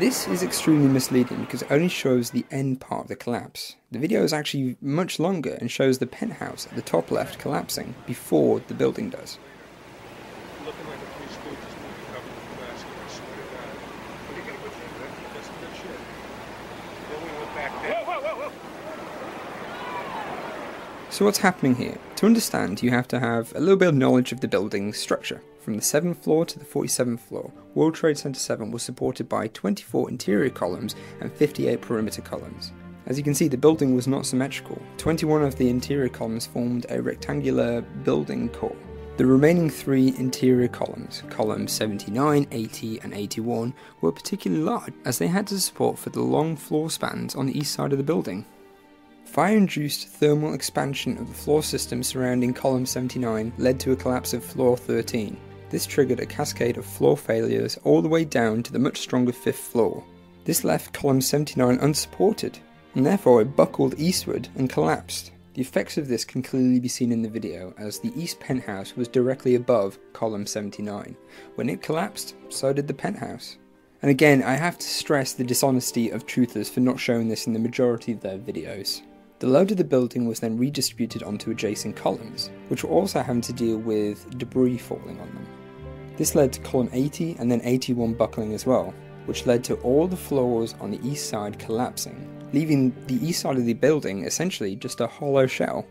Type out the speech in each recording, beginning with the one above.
This is extremely misleading because it only shows the end part of the collapse. The video is actually much longer and shows the penthouse at the top left collapsing before the building does. Looking like a Three Stooges movie covered in plastic, I swear to God. What are you gonna put through that? That's some good shit. Then we went back there. Whoa! So what's happening here? To understand, you have to have a little bit of knowledge of the building's structure. From the 7th floor to the 47th floor, World Trade Center 7 was supported by 24 interior columns and 58 perimeter columns. As you can see, the building was not symmetrical. 21 of the interior columns formed a rectangular building core. The remaining 3 interior columns, columns 79, 80 and 81, were particularly large as they had to support for the long floor spans on the east side of the building. Fire-induced thermal expansion of the floor system surrounding column 79 led to a collapse of floor 13. This triggered a cascade of floor failures all the way down to the much stronger 5th floor. This left column 79 unsupported, and therefore it buckled eastward and collapsed. The effects of this can clearly be seen in the video, as the east penthouse was directly above column 79. When it collapsed, so did the penthouse. And again, I have to stress the dishonesty of truthers for not showing this in the majority of their videos. The load of the building was then redistributed onto adjacent columns, which were also having to deal with debris falling on them. This led to column 80 and then 81 buckling as well, which led to all the floors on the east side collapsing, leaving the east side of the building essentially just a hollow shell.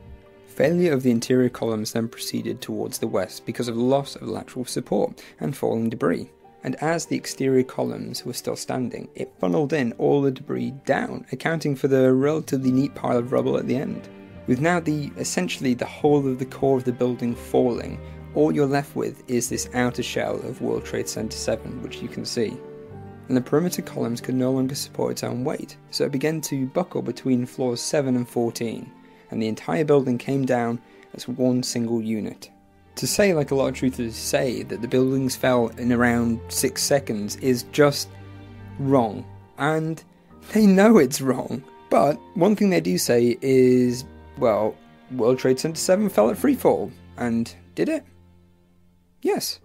Failure of the interior columns then proceeded towards the west because of loss of lateral support and falling debris. And as the exterior columns were still standing, it funneled in all the debris down, accounting for the relatively neat pile of rubble at the end. With now essentially the whole of the core of the building falling, all you're left with is this outer shell of World Trade Center 7, which you can see. And the perimeter columns could no longer support its own weight, so it began to buckle between floors 7 and 14, and the entire building came down as one single unit. To say, like a lot of truthers say, that the buildings fell in around 6 seconds is just wrong. And they know it's wrong. But one thing they do say is, well, World Trade Center 7 fell at freefall. And did it? Yes.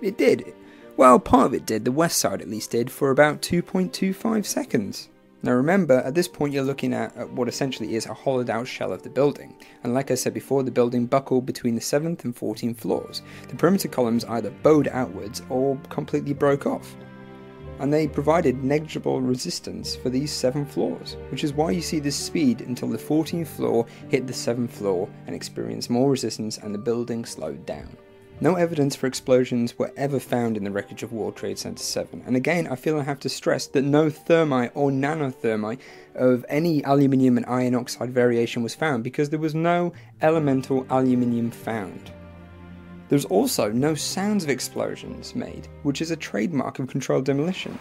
It did. Well, part of it did. The west side at least did, for about 2.25 seconds. Now remember, at this point you're looking at what essentially is a hollowed out shell of the building, and like I said before, the building buckled between the 7th and 14th floors. The perimeter columns either bowed outwards or completely broke off, and they provided negligible resistance for these 7 floors, which is why you see this speed until the 14th floor hit the 7th floor and experienced more resistance and the building slowed down. No evidence for explosions were ever found in the wreckage of World Trade Center 7, and again I feel I have to stress that no thermite or nanothermite of any aluminium and iron oxide variation was found because there was no elemental aluminium found. There's also no sounds of explosions made, which is a trademark of controlled demolition.